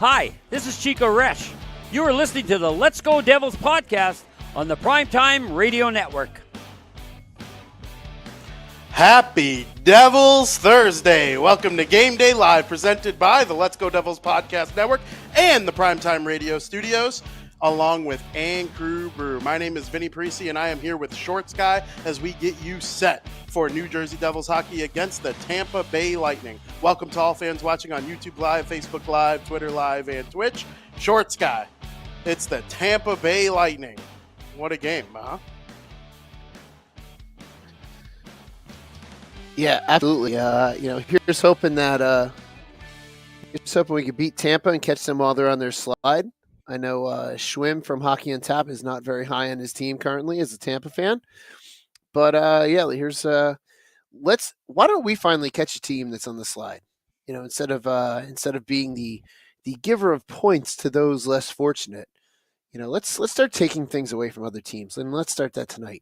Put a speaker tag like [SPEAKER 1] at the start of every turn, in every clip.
[SPEAKER 1] Hi, this is Chico Resch. You are listening to the Let's Go Devils podcast on the Primetime Radio Network.
[SPEAKER 2] Happy Devils Thursday. Welcome to Game Day Live, presented by the Let's Go Devils podcast network and the Primetime Radio studios, along with Ann Crew Brew. My name is Vinnie, Parise, and I am here with Shorts Guy as we get you set for New Jersey Devils hockey against the Tampa Bay Lightning. Welcome to all fans watching on YouTube Live, Facebook Live, Twitter Live, and Twitch. Shorts Guy, it's the Tampa Bay Lightning. What a game, huh?
[SPEAKER 3] Yeah, absolutely. Here's hoping that we could beat Tampa and catch them while they're on their slide. I know Schwim from Hockey on Tap is not very high on his team currently as a Tampa fan, but here's why don't we finally catch a team that's on the slide? Instead of being the giver of points to those less fortunate. Let's start taking things away from other teams, and let's start that tonight.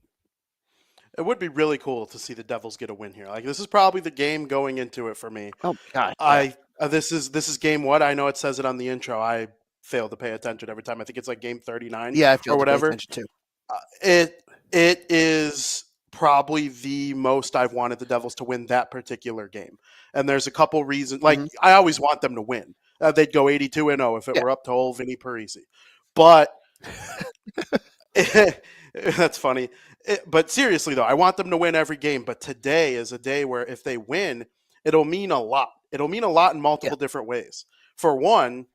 [SPEAKER 2] It would be really cool to see the Devils get a win here. Like, this is probably the game going into it for me.
[SPEAKER 3] Oh God!
[SPEAKER 2] This is game what? I know it says it on the intro. I fail to pay attention every time. I think it's like game 39.
[SPEAKER 3] Yeah, I feel
[SPEAKER 2] or whatever.
[SPEAKER 3] To pay attention too.
[SPEAKER 2] It is probably the most I've wanted the Devils to win that particular game. And there's a couple reasons. Like, I always want them to win. They'd go 82-0 if it were up to old Vinnie Parise. But that's funny. But seriously, though, I want them to win every game. But today is a day where if they win, it'll mean a lot. It'll mean a lot in multiple different ways. For one,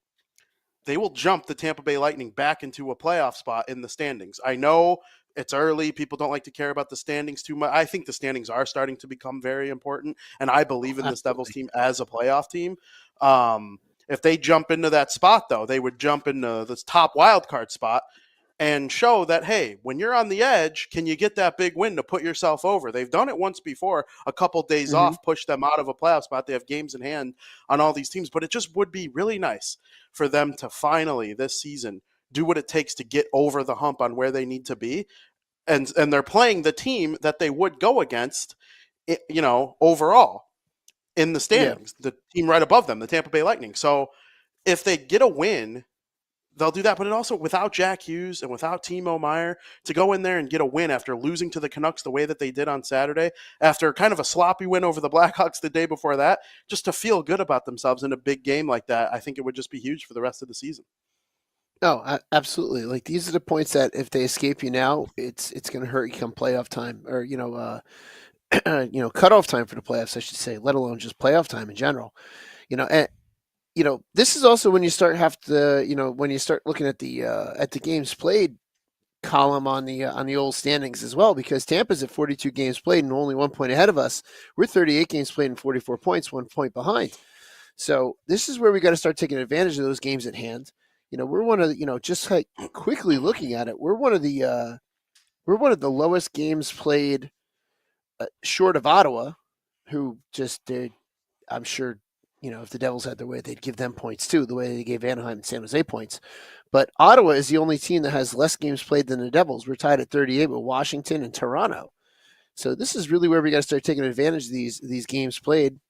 [SPEAKER 2] they will jump the Tampa Bay Lightning back into a playoff spot in the standings. I know it's early. People don't like to care about the standings too much. I think the standings are starting to become very important, and I believe in this Devils team as a playoff team. If they jump into that spot, though, they would jump into this top wild card spot and show that, hey, when you're on the edge, can you get that big win to put yourself over? They've done it once before, a couple days off, pushed them out of a playoff spot. They have games in hand on all these teams, but it just would be really nice for them to finally this season do what it takes to get over the hump on where they need to be. And they're playing the team that they would go against, overall in the standings, the team right above them, the Tampa Bay Lightning. So if they get a win, they'll do that, but it also, without Jack Hughes and without Timo Meier, to go in there and get a win after losing to the Canucks the way that they did on Saturday, after kind of a sloppy win over the Blackhawks the day before that, just to feel good about themselves in a big game like that, I think it would just be huge for the rest of the season.
[SPEAKER 3] No, absolutely. Like, these are the points that if they escape you now, it's going to hurt you come playoff time, or cutoff time for the playoffs, I should say, let alone just playoff time in general. This is also when you start when you start looking at the games played column on the old standings as well, because Tampa's at 42 games played and only 1 point ahead of us. We're 38 games played and 44 points, 1 point behind. So this is where we got to start taking advantage of those games at hand. We're one of just like quickly looking at it, we're one of the lowest games played, short of Ottawa, who just did. I'm sure. If the Devils had their way, they'd give them points too, the way they gave Anaheim and San Jose points. But Ottawa is the only team that has less games played than the Devils. We're tied at 38 with Washington and Toronto. So this is really where we got to start taking advantage of these games played,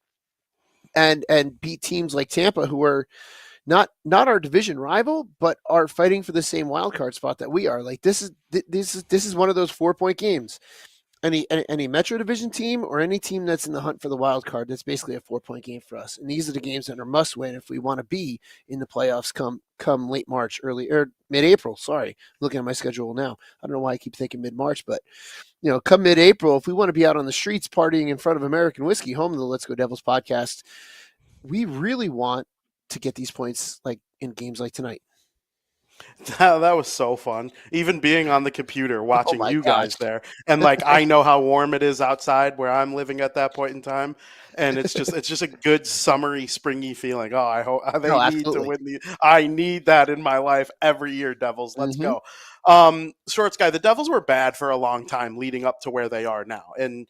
[SPEAKER 3] and beat teams like Tampa, who are not our division rival, but are fighting for the same wild card spot that we are. Like, this is one of those 4-point games. Any Metro Division team or any team that's in the hunt for the wild card, that's basically a 4-point game for us. And these are the games that are must win if we want to be in the playoffs come late March, mid-April. Sorry, looking at my schedule now. I don't know why I keep thinking mid-March, but come mid-April, if we want to be out on the streets partying in front of American whiskey, home of the Let's Go Devils podcast, we really want to get these points like in games like tonight.
[SPEAKER 2] That was so fun. Even being on the computer, watching you guys
[SPEAKER 3] gosh.
[SPEAKER 2] there. And I know how warm it is outside where I'm living at that point in time. And it's just a good summery, springy feeling. Oh, I hope they need to win I need that in my life every year, Devils. Let's go. Shorts Guy, the Devils were bad for a long time leading up to where they are now. And,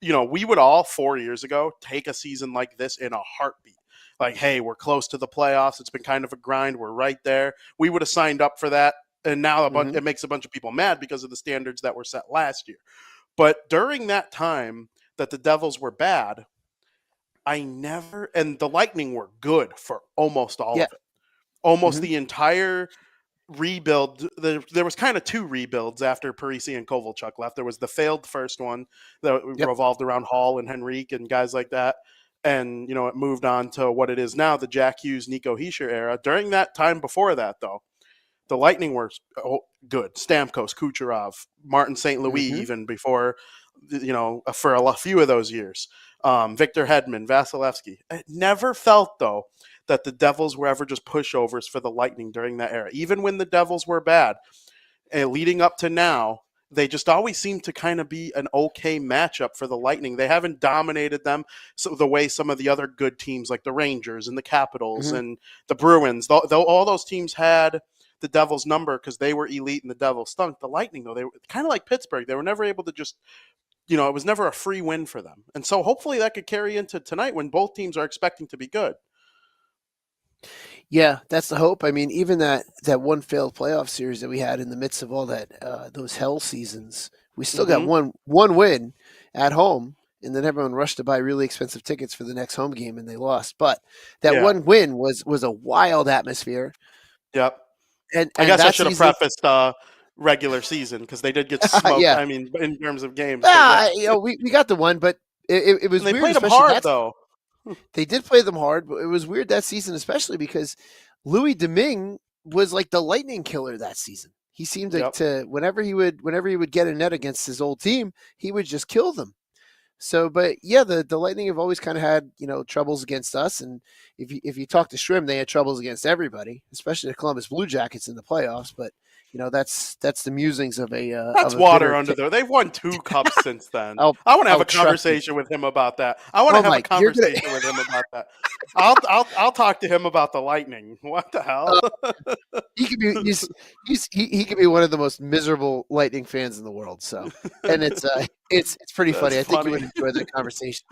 [SPEAKER 2] we would all 4 years ago take a season like this in a heartbeat. Like, hey, we're close to the playoffs. It's been kind of a grind. We're right there. We would have signed up for that. And now it makes a bunch of people mad because of the standards that were set last year. But during that time that the Devils were bad, and the Lightning were good for almost all of it. almost
[SPEAKER 3] Mhm.
[SPEAKER 2] the entire rebuild. There was kind of two rebuilds after Parise and Kovalchuk left. There was the failed first one that
[SPEAKER 3] Yep.
[SPEAKER 2] revolved around Hall and Henrique and guys like that. And, it moved on to what it is now, the Jack Hughes, Nico Hischier era. During that time before that, though, the Lightning were good. Stamkos, Kucherov, Martin St. Louis,
[SPEAKER 3] Mhm.
[SPEAKER 2] even before, for a few of those years. Victor Hedman, Vasilevsky. It never felt, though, that the Devils were ever just pushovers for the Lightning during that era. Even when the Devils were bad, leading up to now, they just always seem to kind of be an okay matchup for the Lightning. They haven't dominated them the way some of the other good teams like the Rangers and the Capitals
[SPEAKER 3] Mhm.
[SPEAKER 2] and the Bruins, though all those teams had the Devils' number because they were elite and the Devils stunk. The Lightning, though, they were kind of like Pittsburgh. They were never able to just, it was never a free win for them. And so hopefully that could carry into tonight when both teams are expecting to be good.
[SPEAKER 3] Yeah, that's the hope. I mean, even that one failed playoff series that we had in the midst of all that those hell seasons, we still got
[SPEAKER 2] Mm-hmm.
[SPEAKER 3] one win at home, and then everyone rushed to buy really expensive tickets for the next home game, and they lost. But that
[SPEAKER 2] Yeah.
[SPEAKER 3] one win was a wild atmosphere,
[SPEAKER 2] Yep.
[SPEAKER 3] and
[SPEAKER 2] I guess I
[SPEAKER 3] that
[SPEAKER 2] should have
[SPEAKER 3] season,
[SPEAKER 2] prefaced regular season because they did get smoked.
[SPEAKER 3] yeah,
[SPEAKER 2] I mean, in terms of games, but yeah,
[SPEAKER 3] we got the one, but it
[SPEAKER 2] and
[SPEAKER 3] was
[SPEAKER 2] they
[SPEAKER 3] weird,
[SPEAKER 2] played them
[SPEAKER 3] especially
[SPEAKER 2] hard
[SPEAKER 3] that
[SPEAKER 2] though.
[SPEAKER 3] they did play them hard, but it was weird that season, especially because Louis Domingue was like the lightning killer that season. He seemed like
[SPEAKER 2] Yep.
[SPEAKER 3] to whenever he would get a net against his old team, he would just kill them. So, but yeah, the Lightning have always kind of had troubles against us, and if you talk to Shrim, they had troubles against everybody, especially the Columbus Blue Jackets in the playoffs. But that's the musings of
[SPEAKER 2] That's
[SPEAKER 3] a
[SPEAKER 2] water
[SPEAKER 3] bitter.
[SPEAKER 2] under there. They've won 2 cups since then.
[SPEAKER 3] Oh,
[SPEAKER 2] I want to have a
[SPEAKER 3] trust me.
[SPEAKER 2] conversation with him about that. I want to
[SPEAKER 3] Oh,
[SPEAKER 2] have a
[SPEAKER 3] Mike, you're gonna.
[SPEAKER 2] conversation with him about that. I'll talk to him about the Lightning. What the hell?
[SPEAKER 3] He could be he could be one of the most miserable Lightning fans in the world. So, and it's pretty
[SPEAKER 2] That's
[SPEAKER 3] funny. I think you
[SPEAKER 2] funny.
[SPEAKER 3] would enjoy that conversation.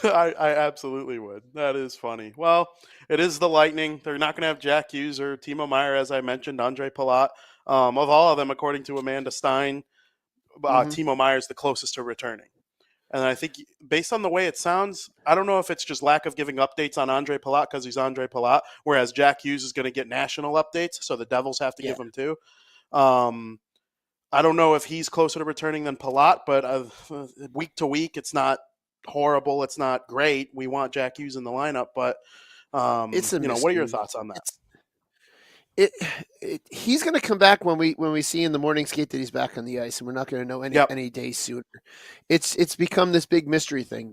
[SPEAKER 2] I absolutely would. That is funny. Well, it is the Lightning. They're not going to have Jack Hughes or Timo Meier, as I mentioned, Andre Palat. Of all of them, according to Amanda Stein,
[SPEAKER 3] Hmm.
[SPEAKER 2] Timo Meier is the closest to returning. And I think based on the way it sounds, I don't know if it's just lack of giving updates on Andre Palat because he's Andre Palat, whereas Jack Hughes is going to get national updates, so the Devils have to
[SPEAKER 3] Yeah.
[SPEAKER 2] give them too. I don't know if he's closer to returning than Palat, but week to week, it's not horrible. It's not great. We want Jack Hughes in the lineup, but
[SPEAKER 3] It's a
[SPEAKER 2] what are your
[SPEAKER 3] mystery.
[SPEAKER 2] thoughts on that?
[SPEAKER 3] It, he's going to come back when we see in the morning skate that he's back on the ice, and we're not going to know
[SPEAKER 2] Yep.
[SPEAKER 3] any day sooner. It's become this big mystery thing.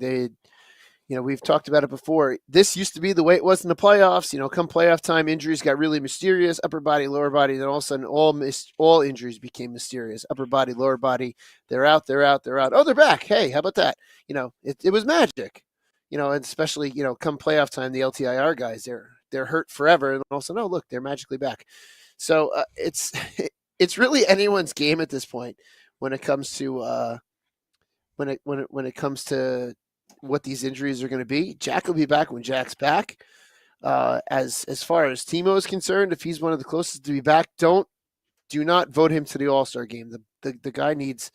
[SPEAKER 3] We've talked about it before. This used to be the way it was in the playoffs. Come playoff time, injuries got really mysterious. Upper body, lower body. Then all of a sudden, all injuries became mysterious. Upper body, lower body. They're out. They're out. They're out. Oh, they're back. Hey, how about that? It was magic. And especially come playoff time, the LTIR guys they're hurt forever, and also no, look, they're magically back. So it's really anyone's game at this point when it comes to when it comes to what these injuries are going to be. Jack will be back when Jack's back. As far as Timo is concerned, if he's one of the closest to be back, do not vote him to the All-Star game. The guy needs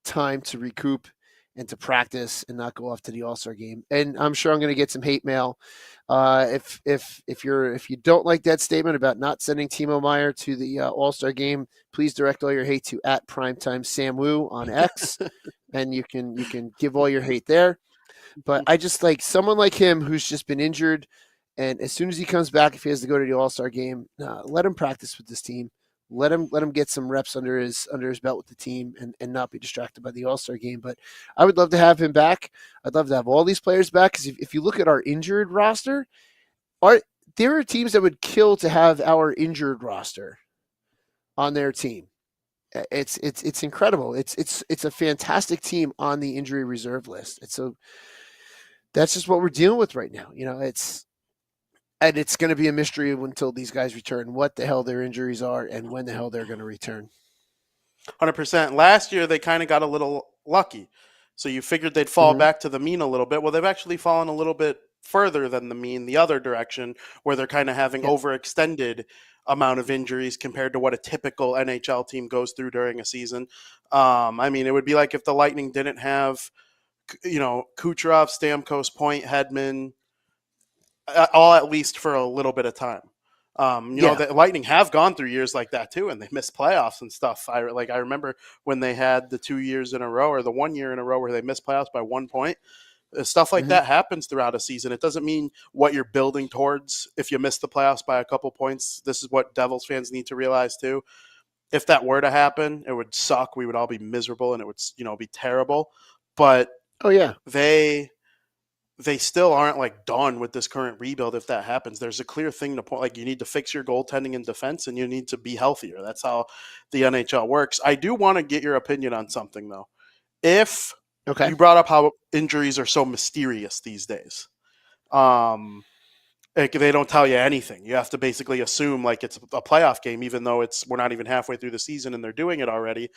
[SPEAKER 3] time to recoup and to practice and not go off to the All-Star game. And I'm sure I'm going to get some hate mail. If you don't like that statement about not sending Timo Meier to the All-Star game, please direct all your hate to @primetime Sam Wu on X, and you can give all your hate there. But I just like someone like him who's just been injured, and as soon as he comes back, if he has to go to the All-Star game, let him practice with this team. Let him get some reps under his belt with the team and not be distracted by the All-Star game. But I would love to have him back. I'd love to have all these players back because if you look at our injured roster, there are teams that would kill to have our injured roster on their team. It's incredible. It's a fantastic team on the injury reserve list. That's just what we're dealing with right now. And it's going to be a mystery until these guys return, what the hell their injuries are and when the hell they're going to return.
[SPEAKER 2] 100%. Last year, they kind of got a little lucky. So you figured they'd fall back to the mean a little bit. Well, they've actually fallen a little bit further than the mean, the other direction, where they're kind of having overextended amount of injuries compared to what a typical NHL team goes through during a season. I mean, it would be like if the Lightning didn't have, Kucherov, Stamkos, Point, Hedman, all at least for a little bit of time.
[SPEAKER 3] Yeah.
[SPEAKER 2] The Lightning have gone through years like that too, and they missed playoffs and stuff. I remember when they had the 2 years in a row or the 1 year in a row where they missed playoffs by 1 point. Stuff like
[SPEAKER 3] Mhm.
[SPEAKER 2] that happens throughout a season. It doesn't mean what you're building towards if you miss the playoffs by a couple points. This is what Devils fans need to realize too. If that were to happen, it would suck. We would all be miserable and it would, be terrible. But
[SPEAKER 3] Oh yeah.
[SPEAKER 2] they still aren't like done with this current rebuild. If that happens, there's a clear thing to point. Like, you need to fix your goaltending and defense, and you need to be healthier. That's how the NHL works. I do want to get your opinion on something though. If
[SPEAKER 3] Okay.
[SPEAKER 2] you brought up how injuries are so mysterious these days, they don't tell you anything. You have to basically assume like it's a playoff game, even though we're not even halfway through the season and they're doing it already.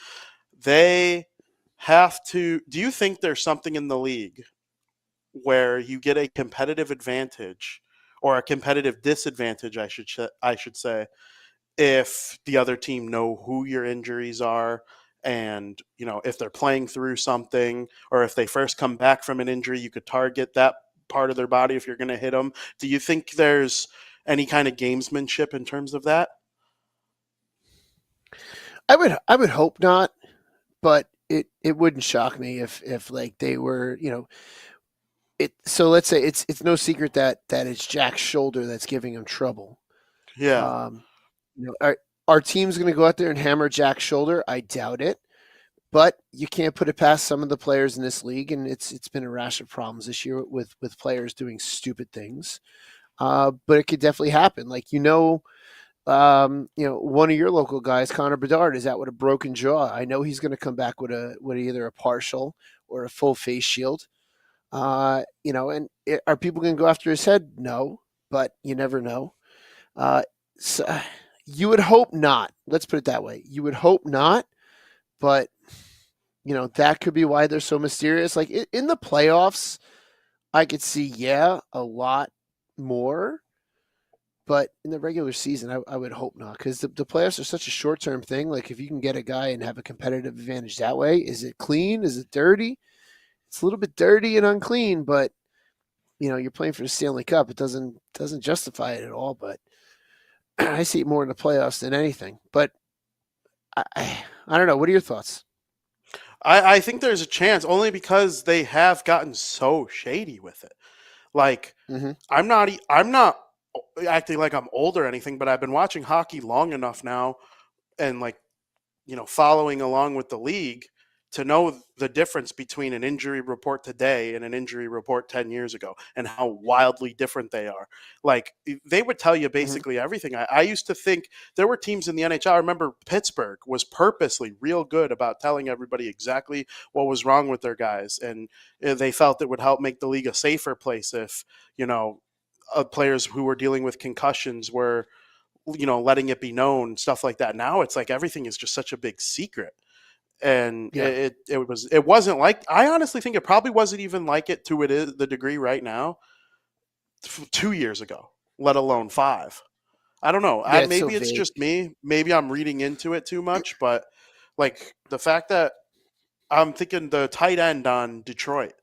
[SPEAKER 2] They have to. Do you think there's something in the league where you get a competitive advantage or a competitive disadvantage, I should say, if the other team know who your injuries are, and if they're playing through something, or if they first come back from an injury, you could target that part of their body if you're going to hit them. Do you think there's any kind of gamesmanship in terms of that?
[SPEAKER 3] I would hope not, but it wouldn't shock me if like they were, so let's say it's no secret that it's Jack's shoulder that's giving him trouble.
[SPEAKER 2] Yeah.
[SPEAKER 3] Um, our team's going to go out there and hammer Jack's shoulder? I doubt it, but you can't put it past some of the players in this league, and it's been a rash of problems this year with players doing stupid things. But it could definitely happen. Like one of your local guys, Connor Bedard, is out with a broken jaw. I know he's going to come back with either a partial or a full face shield. Are people going to go after his head? No, but you never know. So you would hope not. Let's put it that way. You would hope not, but that could be why they're so mysterious. Like in the playoffs, I could see a lot more, but in the regular season, I would hope not, because the playoffs are such a short term thing. Like if you can get a guy and have a competitive advantage that way, is it clean? Is it dirty? It's a little bit dirty and unclean, but you're playing for the Stanley Cup. It doesn't justify it at all. But I see it more in the playoffs than anything. But I don't know. What are your thoughts?
[SPEAKER 2] I think there's a chance, only because they have gotten so shady with it. Like,
[SPEAKER 3] Mm-hmm.
[SPEAKER 2] I'm not acting like I'm old or anything, but I've been watching hockey long enough now, and like, following along with the league, to know the difference between an injury report today and an injury report 10 years ago, and how wildly different they are. Like, they would tell you
[SPEAKER 3] Mm-hmm.
[SPEAKER 2] basically everything. I used to think there were teams in the NHL. I remember Pittsburgh was purposely real good about telling everybody exactly what was wrong with their guys. And they felt it would help make the league a safer place if, players who were dealing with concussions were, letting it be known, stuff like that. Now it's like everything is just such a big secret. And
[SPEAKER 3] Yeah.
[SPEAKER 2] it wasn't like, I honestly think it probably wasn't even like it to it is the degree right now 2 years ago, let alone 5. I don't know.
[SPEAKER 3] Yeah. It's so
[SPEAKER 2] Maybe it's
[SPEAKER 3] vague.
[SPEAKER 2] just me. Maybe I'm reading into it too much, but like the fact that I'm thinking the tight end on Detroit,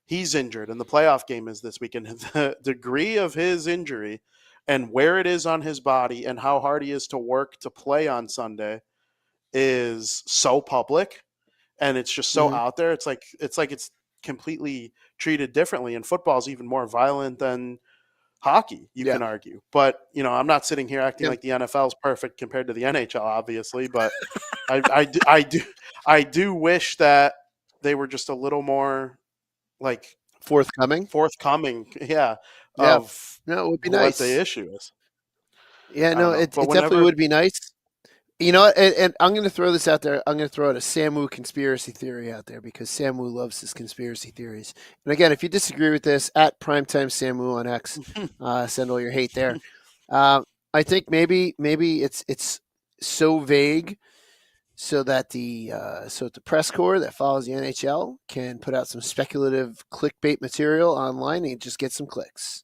[SPEAKER 2] he's injured, and the playoff game is this weekend. The degree of his injury and where it is on his body and how hard he is to work to play on Sunday is so public, and it's just so
[SPEAKER 3] Mm-hmm.
[SPEAKER 2] out there. It's completely treated differently, and football is even more violent than hockey, you
[SPEAKER 3] Yeah.
[SPEAKER 2] can argue. But I'm not sitting here acting
[SPEAKER 3] Yeah.
[SPEAKER 2] like the NFL is perfect compared to the NHL, obviously. But I do wish that they were just a little more like
[SPEAKER 3] Forthcoming.
[SPEAKER 2] forthcoming, yeah,
[SPEAKER 3] Yeah.
[SPEAKER 2] of
[SPEAKER 3] No, it would be
[SPEAKER 2] what the
[SPEAKER 3] nice.
[SPEAKER 2] issue is.
[SPEAKER 3] Yeah.
[SPEAKER 2] I
[SPEAKER 3] No,
[SPEAKER 2] don't know,
[SPEAKER 3] it
[SPEAKER 2] but
[SPEAKER 3] definitely
[SPEAKER 2] whenever
[SPEAKER 3] would be nice. You know what? And I'm going to throw this out there. I'm going to throw out a Samu conspiracy theory out there, because Samu loves his conspiracy theories. And again, if you disagree with this, at Primetime Samu on X, send all your hate there. I think maybe it's so vague so that the press corps that follows the NHL can put out some speculative clickbait material online and just get some clicks.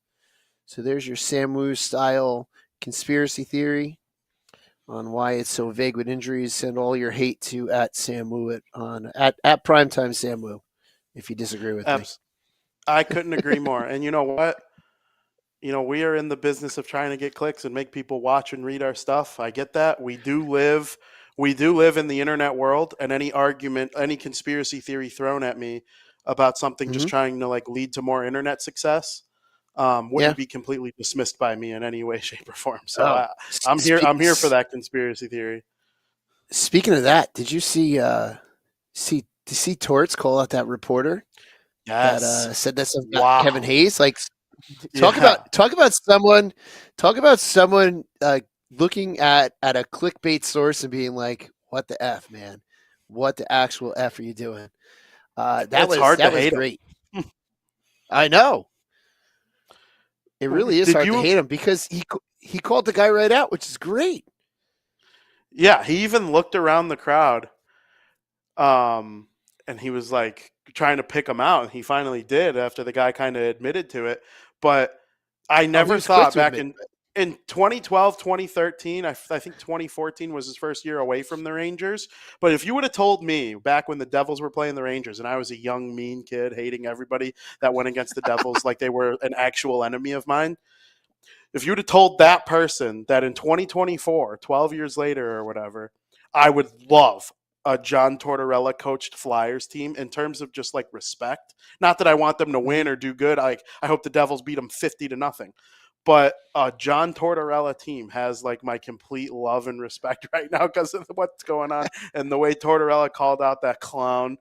[SPEAKER 3] So there's your Samu style conspiracy theory on why it's so vague with injuries. Send all your hate to at Samu at Primetime Samu if you disagree with me.
[SPEAKER 2] I couldn't agree more. And you know what? we are in the business of trying to get clicks and make people watch and read our stuff. I get that. We do live in the internet world, and any argument, any conspiracy theory thrown at me about something just
[SPEAKER 3] Mhm.
[SPEAKER 2] trying to like lead to more internet success
[SPEAKER 3] Yeah.
[SPEAKER 2] wouldn't be completely dismissed by me in any way, shape, or form. So
[SPEAKER 3] Oh,
[SPEAKER 2] I'm here. I'm here for that conspiracy theory.
[SPEAKER 3] Speaking of that, did you see Torts call out that reporter that
[SPEAKER 2] Yes.
[SPEAKER 3] said that stuff about
[SPEAKER 2] Wow.
[SPEAKER 3] Kevin Hayes? Like,
[SPEAKER 2] Yeah.
[SPEAKER 3] talk about someone looking at a clickbait source and being like, "What the f, man? What the actual f are you doing?"
[SPEAKER 2] It's hard to hate him.
[SPEAKER 3] great. I know it really is
[SPEAKER 2] Did
[SPEAKER 3] hard to
[SPEAKER 2] you?
[SPEAKER 3] hate him because he called the guy right out, which is great.
[SPEAKER 2] Yeah, he even looked around the crowd, and he was like trying to pick him out, and he finally did after the guy kind of admitted to it. But I never
[SPEAKER 3] was quick
[SPEAKER 2] thought
[SPEAKER 3] to
[SPEAKER 2] back
[SPEAKER 3] admit
[SPEAKER 2] in 2012, 2013, I think 2014 was his first year away from the Rangers. But if you would have told me back when the Devils were playing the Rangers and I was a young, mean kid hating everybody that went against the Devils like they were an actual enemy of mine, if you'd have told that person that in 2024, 12 years later or whatever, I would love a John Tortorella coached Flyers team in terms of just like respect. Not that I want them to win or do good. I hope the Devils beat them 50-0. But a John Tortorella team has like my complete love and respect right now because of what's going on and the way Tortorella called out that clown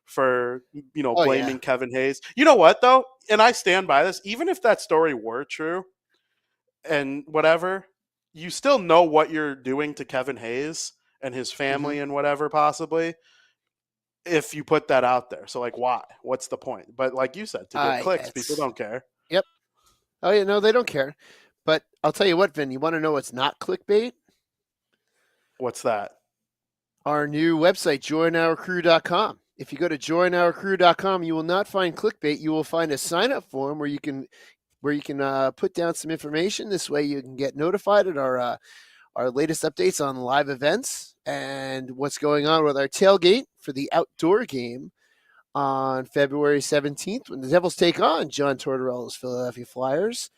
[SPEAKER 2] for blaming Kevin Hayes. You know what though? And I stand by this. Even if that story were true, and whatever, you still know what you're doing to Kevin Hayes and his family and whatever possibly if you put that out there. So like why? What's the point? But like you said, to get clicks, people don't care.
[SPEAKER 3] Yep. Oh yeah, no, they don't care. But I'll tell you what, Vin, you want to know what's not clickbait?
[SPEAKER 2] What's that?
[SPEAKER 3] Our new website, joinourcrew.com. If you go to joinourcrew.com, you will not find clickbait. You will find a sign-up form where you can put down some information. This way you can get notified at our latest updates on live events and what's going on with our tailgate for the outdoor game on February 17th when the Devils take on John Tortorella's Philadelphia Flyers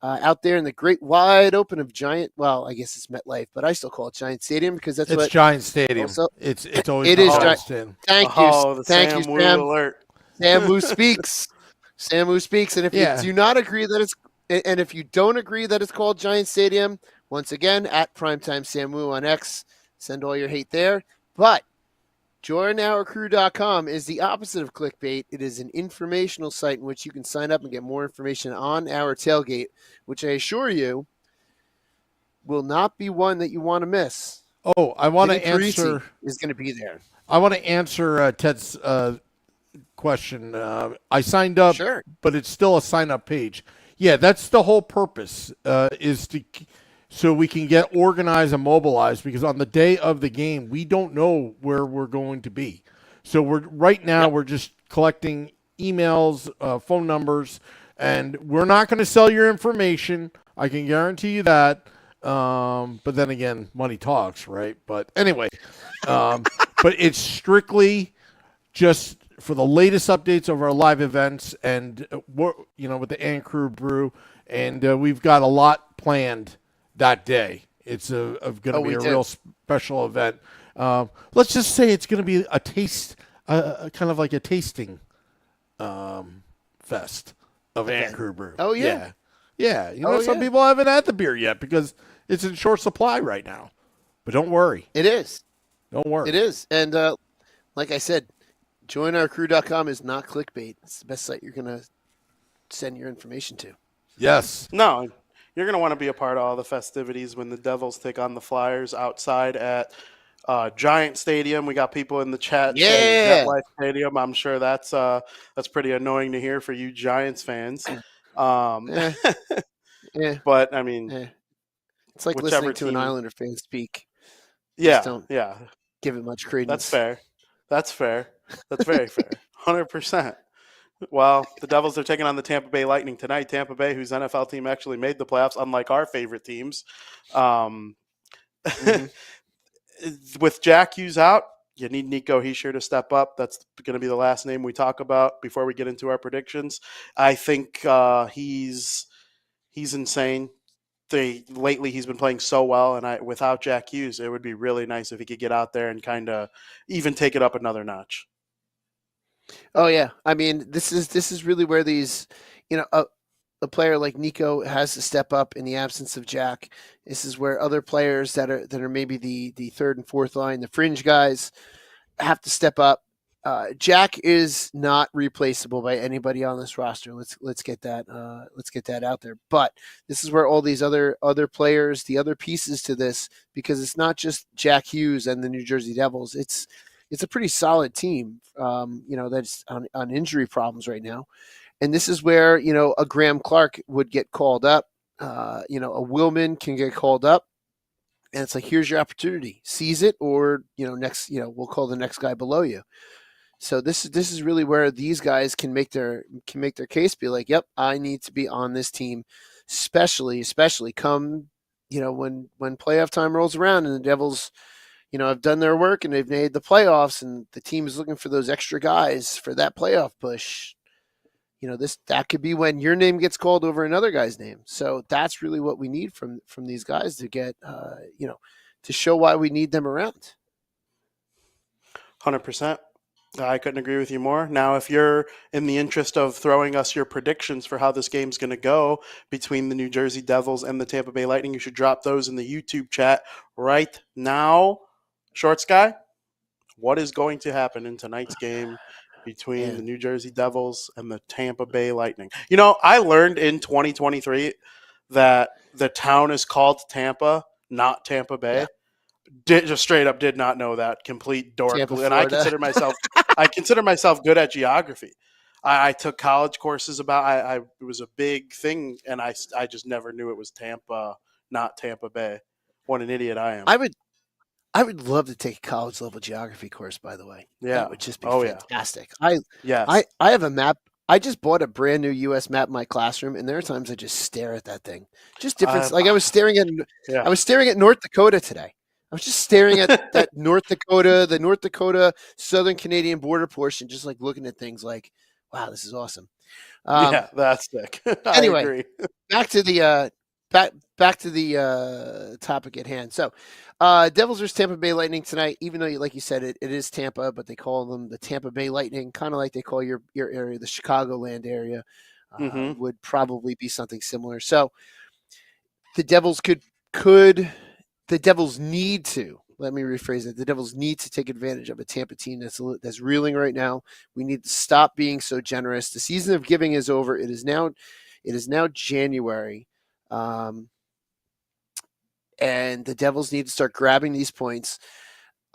[SPEAKER 3] out there in the great wide open of Giant. Well, I guess it's MetLife, but I still call it Giant Stadium because it's what
[SPEAKER 4] Giant Stadium.
[SPEAKER 3] Also,
[SPEAKER 4] it's always
[SPEAKER 3] it is
[SPEAKER 4] Giant
[SPEAKER 3] Giant
[SPEAKER 4] Stadium.
[SPEAKER 3] Thank you,
[SPEAKER 2] Sam
[SPEAKER 3] Sam.
[SPEAKER 2] alert.
[SPEAKER 3] Sam who speaks. Sam who speaks. And if you do not agree that if you don't agree that it's called Giant Stadium, once again at Primetime Sam Wu on X, send all your hate there. But joinourcrew.com is the opposite of clickbait. It is an informational site in which you can sign up and get more information on our tailgate, which I assure you will not be one that you want to miss.
[SPEAKER 4] Oh, I want to
[SPEAKER 3] Vinnie
[SPEAKER 4] answer.
[SPEAKER 3] Parise is going to be there.
[SPEAKER 4] I want to answer Ted's question. I signed up,
[SPEAKER 3] Sure.
[SPEAKER 4] but it's still a sign-up page. Yeah, that's the whole purpose, is so we can get organized and mobilized, because on the day of the game, we don't know where we're going to be. So we're just collecting emails, phone numbers, and we're not going to sell your information. I can guarantee you that. But then again, money talks, right? But anyway, but it's strictly just for the latest updates of our live events and with the Crew Brew, and we've got a lot planned that day. It's going to be a real special event. Let's just say it's going to be a taste, kind of like a tasting fest of Crew Brew.
[SPEAKER 3] Oh yeah.
[SPEAKER 4] Yeah. Some people haven't had the beer yet because it's in short supply right now. But don't worry.
[SPEAKER 3] It is.
[SPEAKER 4] Don't worry.
[SPEAKER 3] It is. And like I said, joinourcrew.com is not clickbait. It's the best site you're going to send your information to.
[SPEAKER 4] Yes.
[SPEAKER 2] No, you're going to want to be a part of all the festivities when the Devils take on the Flyers outside at Giant Stadium. We got people in the chat saying MetLife Stadium. I'm sure that's pretty annoying to hear for you Giants fans.
[SPEAKER 3] Yeah.
[SPEAKER 2] But I mean,
[SPEAKER 3] it's like listening to an Islander fan speak.
[SPEAKER 2] Yeah,
[SPEAKER 3] don't
[SPEAKER 2] yeah.
[SPEAKER 3] give it much credence.
[SPEAKER 2] That's fair. That's very fair. 100%. Well, the Devils are taking on the Tampa Bay Lightning tonight. Tampa Bay, whose NFL team actually made the playoffs, unlike our favorite teams. With Jack Hughes out, you need Nico Hischier to step up. That's going to be the last name we talk about before we get into our predictions. I think he's He's insane. Lately he's been playing so well, and without Jack Hughes, it would be really nice if he could get out there and kind of even take it up another notch.
[SPEAKER 3] Oh yeah, I mean this is really where these, a player like Nico has to step up in the absence of Jack. This is where other players that are maybe the third and fourth line, the fringe guys, have to step up. Jack is not replaceable by anybody on this roster. Let's get that out there. But this is where all these other players, the other pieces to this, because it's not just Jack Hughes and the New Jersey Devils. It's a pretty solid team. That's on injury problems right now, and this is where a Graham Clark would get called up. A Willman can get called up. And it's like, here's your opportunity, seize it, or next, we'll call the next guy below you. So this is really where these guys can make their case, be like, yep, I need to be on this team, especially come when playoff time rolls around and the Devils have done their work and they've made the playoffs and the team is looking for those extra guys for that playoff push. That could be when your name gets called over another guy's name. So that's really what we need from these guys to get, to show why we need them around.
[SPEAKER 2] 100%. I couldn't agree with you more. Now, if you're in the interest of throwing us your predictions for how this game's going to go between the New Jersey Devils and the Tampa Bay Lightning, you should drop those in the YouTube chat right now. Shorts guy, what is going to happen in tonight's game between the New Jersey Devils and the Tampa Bay Lightning? I learned in 2023 that the town is called Tampa, not Tampa Bay. Yeah. Just straight up did not know that. Complete dork.
[SPEAKER 3] Tampa,
[SPEAKER 2] and I consider myself good at geography. I took college courses about it was a big thing, and I just never knew it was Tampa, not Tampa Bay. What an idiot I am.
[SPEAKER 3] I would love to take a college level geography course, by the way.
[SPEAKER 2] Yeah.
[SPEAKER 3] That would just be fantastic.
[SPEAKER 2] Yeah.
[SPEAKER 3] I have a map. I just bought a brand new US map in my classroom, and there are times I just stare at that thing. Just different. I was staring at North Dakota today. I was just staring at that the North Dakota Southern Canadian border portion, just like looking at things like, wow, this is awesome.
[SPEAKER 2] That's sick.
[SPEAKER 3] Anyway,
[SPEAKER 2] I agree.
[SPEAKER 3] back to the topic at hand. So, Devils versus Tampa Bay Lightning tonight. Even though, like you said, it is Tampa, but they call them the Tampa Bay Lightning, kind of like they call your area the Chicagoland area. Would probably be something similar. So, the Devils the Devils need to. Let me rephrase it. The Devils need to take advantage of a Tampa team that's reeling right now. We need to stop being so generous. The season of giving is over. It is now January. And the Devils need to start grabbing these points.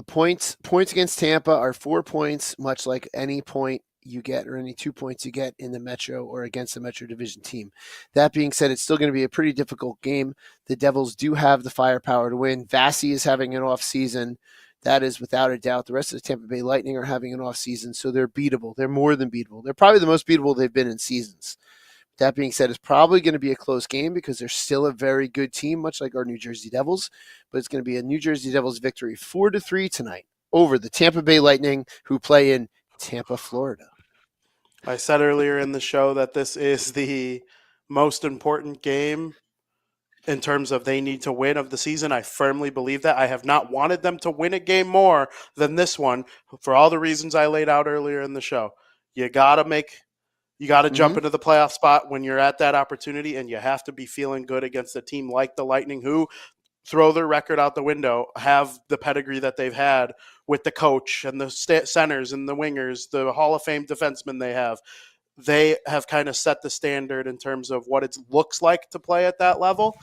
[SPEAKER 3] Points against Tampa are 4 points, much like any point you get or any 2 points you get in the Metro or against the Metro Division team. That being said, it's still going to be a pretty difficult game. The Devils do have the firepower to win. Vasi is having an off season. That is without a doubt. The rest of the Tampa Bay Lightning are having an off season, so they're beatable. They're more than beatable. They're probably the most beatable they've been in seasons. That being said, it's probably going to be a close game because they're still a very good team, much like our New Jersey Devils. But it's going to be a New Jersey Devils victory 4-3 tonight over the Tampa Bay Lightning, who play in Tampa, Florida.
[SPEAKER 2] I said earlier in the show that this is the most important game in terms of they need to win of the season. I firmly believe that. I have not wanted them to win a game more than this one for all the reasons I laid out earlier in the show. You got to jump into the playoff spot when you're at that opportunity, and you have to be feeling good against a team like the Lightning, who throw their record out the window, have the pedigree that they've had with the coach and the centers and the wingers, the Hall of Fame defensemen they have. They have kind of set the standard in terms of what it looks like to play at that level.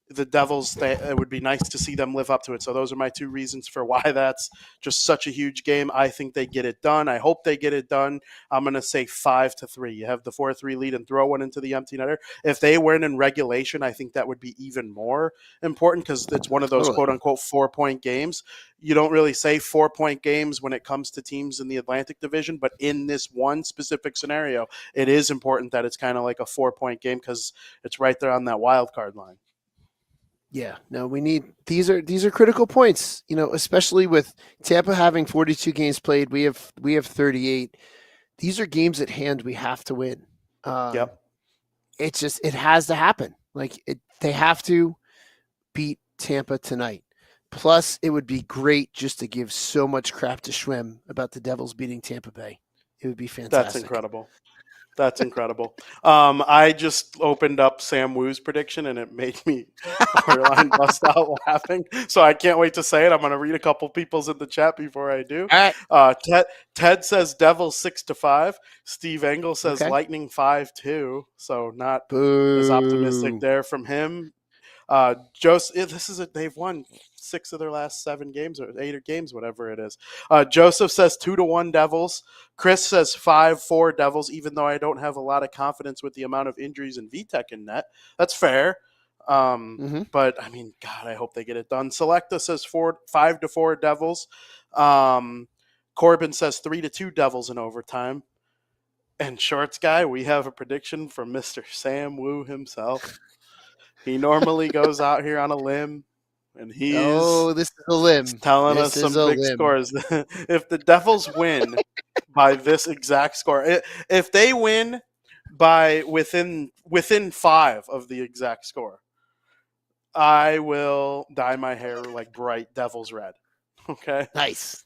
[SPEAKER 2] The Devils, it would be nice to see them live up to it. So those are my two reasons for why that's just such a huge game. I think they get it done. I hope they get it done. I'm going to say 5-3. You have the 4-3 lead and throw one into the empty netter. If they win in regulation, I think that would be even more important because it's one of those quote-unquote 4-point games. You don't really say 4-point games when it comes to teams in the Atlantic Division, but in this one specific scenario, it is important that it's kind of like a 4-point game because it's right there on that wild card line.
[SPEAKER 3] Yeah, no, we need these are critical points, especially with Tampa having 42 games played. We have 38. These are games at hand we have to win.
[SPEAKER 2] Yep.
[SPEAKER 3] It has to happen. They have to beat Tampa tonight. Plus, it would be great just to give so much crap to Schwem about the Devils beating Tampa Bay. It would be fantastic.
[SPEAKER 2] That's incredible. That's incredible. I just opened up Sam Wu's prediction, and it made me borderline bust out laughing. So I can't wait to say it. I'm going to read a couple people's in the chat before I do.
[SPEAKER 3] All right.
[SPEAKER 2] Ted says Devils 6-5. Steve Engel says
[SPEAKER 3] Okay.
[SPEAKER 2] Lightning 5-2. So not
[SPEAKER 3] Boo.
[SPEAKER 2] as optimistic there from him. They've won 6 of their last 7 games or 8 games, whatever it is. Joseph says 2-1 Devils. Chris says 5-4 Devils, even though I don't have a lot of confidence with the amount of injuries in VTech in net. That's fair. But I mean, God, I hope they get it done. Selecta says 5-4 Devils. Corbin says 3-2 Devils in overtime. And Shorts Guy, we have a prediction from Mr. Sam Wu himself. He normally goes out here on a limb, and he's
[SPEAKER 3] this is a limb.
[SPEAKER 2] telling us some big scores. If the Devils win by this exact score, if they win by within 5 of the exact score, I will dye my hair like bright Devils red. Okay.
[SPEAKER 3] Nice.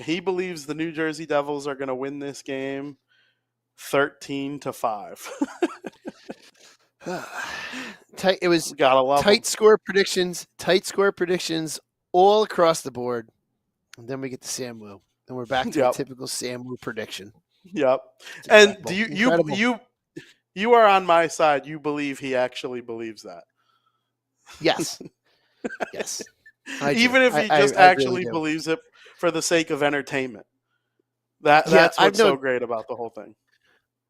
[SPEAKER 2] He believes the New Jersey Devils are going to win this game 13-5.
[SPEAKER 3] It was
[SPEAKER 2] Gotta love
[SPEAKER 3] tight score predictions all across the board. And then we get to Sam Wu. And we're back to the typical Sam Wu prediction.
[SPEAKER 2] Yep. And do you are on my side. You believe he actually believes that.
[SPEAKER 3] Yes. Yes.
[SPEAKER 2] Even if he just actually
[SPEAKER 3] really
[SPEAKER 2] believes it for the sake of entertainment. That's what's so great about the whole thing.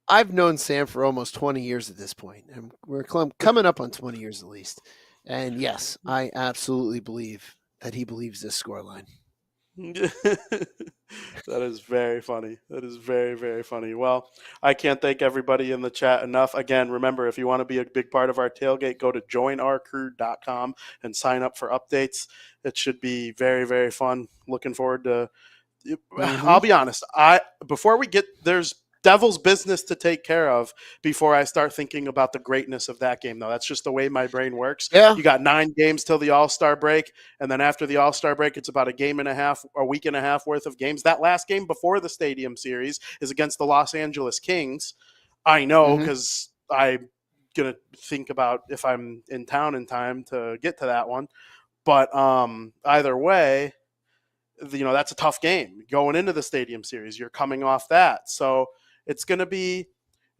[SPEAKER 3] I've known Sam for almost 20 years at this point, and we're coming up on 20 years at least. And yes, I absolutely believe that he believes this scoreline.
[SPEAKER 2] That is very funny. That is very, very funny. Well, I can't thank everybody in the chat enough. Again, remember, if you want to be a big part of our tailgate, go to joinourcrew.com and sign up for updates. It should be very, very fun. Looking forward to I'll be honest. There's Devils business to take care of before I start thinking about the greatness of that game, though. That's just the way my brain works.
[SPEAKER 3] Yeah.
[SPEAKER 2] You got 9 games till the All-Star break, and then after the All-Star break, it's about a week and a half worth of games. That last game before the Stadium Series is against the Los Angeles Kings. I know because I'm going to think about if I'm in town in time to get to that one. But either way, that's a tough game. Going into the Stadium Series, you're coming off that. So it's going to be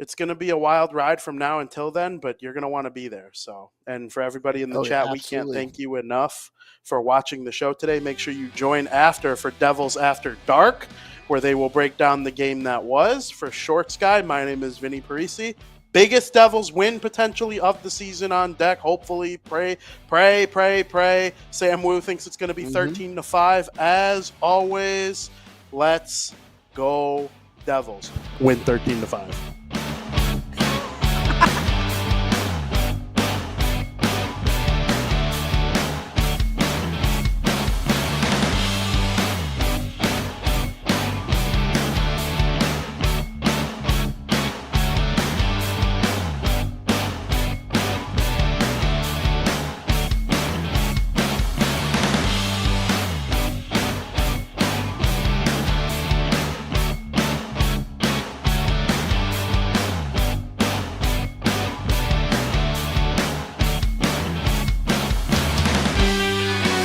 [SPEAKER 2] a wild ride from now until then, but you're going to want to be there. So, and for everybody in the chat, we can't thank you enough for watching the show today. Make sure you join for Devils After Dark, where they will break down the game that was. For Shorts Guy, my name is Vinnie Parise. Biggest Devils win potentially of the season on deck. Hopefully, pray. Sam Wu thinks it's going to be 13-5. As always, let's go Devils. Win 13-5.